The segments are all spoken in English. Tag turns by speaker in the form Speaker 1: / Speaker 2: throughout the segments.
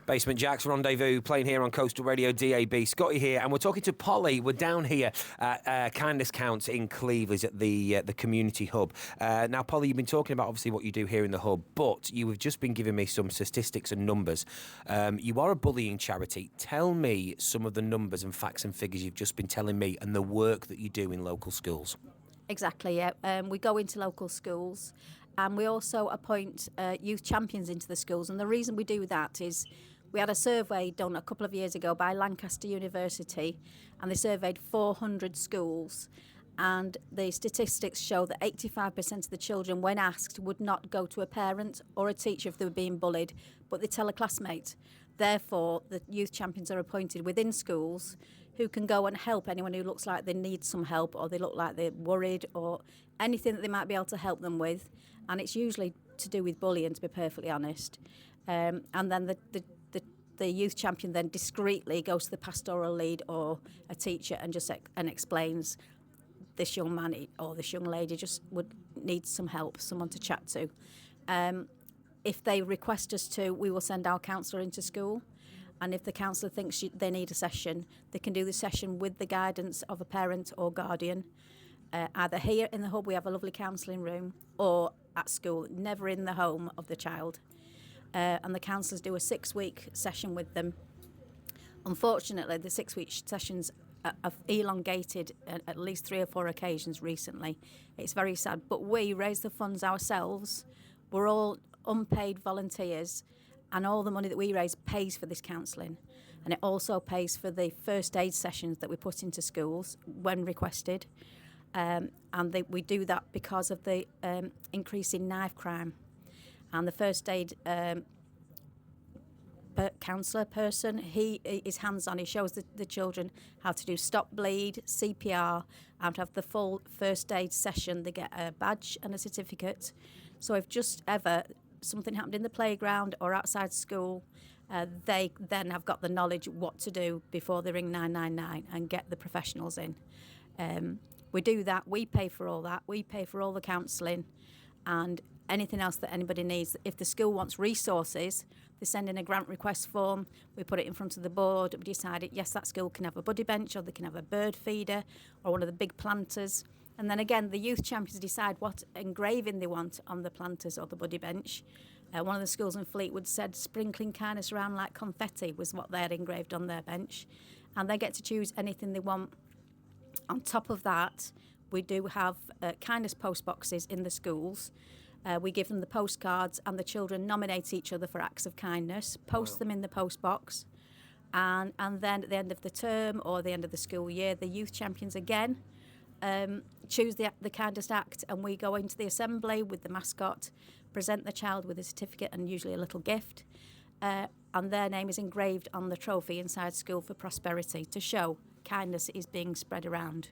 Speaker 1: Basement Jack's Rendezvous, playing here on Coastal Radio DAB. Scotty here, and we're talking to Polly. We're down here at Kindness Counts in Cleveleys at the community hub. Now, Polly, you've been talking about obviously what you do here in the hub, but you have just been giving me some statistics and numbers. You are a bullying charity. Tell me some of the numbers and facts and figures you've just been telling me and the work that you do in local schools.
Speaker 2: Exactly, yeah. We go into local schools and we also appoint youth champions into the schools. And the reason we do that is we had a survey done a couple of years ago by Lancaster University, and they surveyed 400 schools. And the statistics show that 85% of the children, when asked, would not go to a parent or a teacher if they were being bullied, but they tell a classmate. Therefore, the youth champions are appointed within schools who can go and help anyone who looks like they need some help, or they look like they're worried, or anything that they might be able to help them with. And it's usually to do with bullying, to be perfectly honest. And then the youth champion then discreetly goes to the pastoral lead or a teacher and just explains this young man or this young lady just would need some help, someone to chat to. If they request us to, we will send our counsellor into school. And if the counsellor thinks they need a session, they can do the session with the guidance of a parent or guardian. Either here in the hub, we have a lovely counselling room, or at school, never in the home of the child. And the counsellors do a 6-week session with them. Unfortunately, the 6-week sessions have elongated at least 3 or 4 occasions recently. It's very sad, but we raise the funds ourselves. We're all unpaid volunteers, and all the money that we raise pays for this counselling. And it also pays for the first aid sessions that we put into schools when requested. We do that because of the increase in knife crime. And the first aid counsellor person, he is hands-on. He shows the children how to do stop bleed, CPR, and to have the full first aid session. They get a badge and a certificate. So if just ever something happened in the playground or outside school, they then have got the knowledge what to do before they ring 999 and get the professionals in. We do that. We pay for all that. We pay for all the counselling and anything else that anybody needs. If the school wants resources, they send in a grant request form. We put it in front of the board. We decide, yes, that school can have a buddy bench, or they can have a bird feeder, or one of the big planters. And then again, the youth champions decide what engraving they want on the planters or the buddy bench. One of the schools in Fleetwood said sprinkling kindness around like confetti was what they had engraved on their bench. And they get to choose anything they want. On top of that, we do have kindness post boxes in the schools. We give them the postcards, and the children nominate each other for acts of kindness, post them in the post box. And then at the end of the term or the end of the school year, the youth champions again choose the kindest act, and we go into the assembly with the mascot, present the child with a certificate and usually a little gift, and their name is engraved on the trophy inside School for Prosperity to show kindness is being spread around.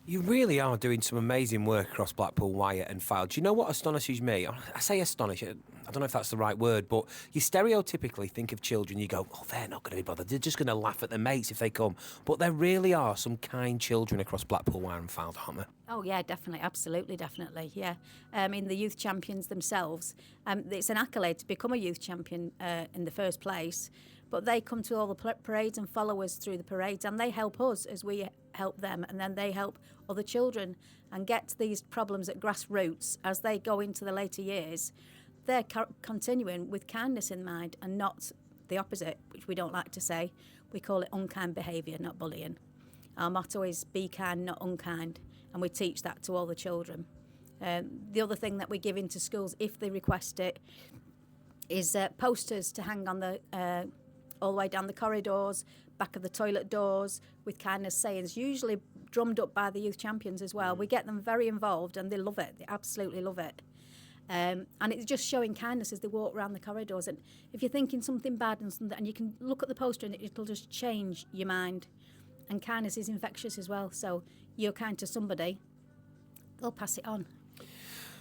Speaker 1: You really are doing some amazing work across Blackpool, Wyett and Fylde. Do you know what astonishes me? I say astonish, I don't know if that's the right word, but you stereotypically think of children, you go, oh, they're not going to be bothered. They're just going to laugh at their mates if they come. But there really are some kind children across Blackpool, Wyett and Fylde, aren't there?
Speaker 2: Oh, yeah, definitely. Absolutely, definitely, yeah. The youth champions themselves, it's an accolade to become a youth champion in the first place. But they come to all the parades and follow us through the parades, and they help us as we help them, and then they help other children and get these problems at grassroots as they go into the later years. They're continuing with kindness in mind and not the opposite, which we don't like to say. We call it unkind behaviour, not bullying. Our motto is be kind, not unkind, and we teach that to all the children. The other thing that we give into schools, if they request it, is posters to hang on the all the way down the corridors, back of the toilet doors, with kindness sayings, usually drummed up by the youth champions as well. We get them very involved, and they love it. They absolutely love it. And it's just showing kindness as they walk around the corridors. And if you're thinking something bad and you can look at the poster and it'll just change your mind. And kindness is infectious as well. So you're kind to somebody, they'll pass it on.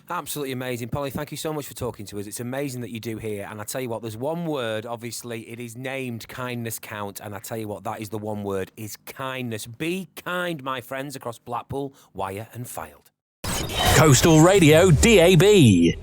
Speaker 1: Absolutely amazing. Polly, thank you so much for talking to us. It's amazing that you do here. And I tell you what, there's one word, obviously, it is named Kindness Count. And I tell you what, that is the one word, is kindness. Be kind, my friends, across Blackpool, Wyett and Fylde.
Speaker 3: Coastal Radio DAB.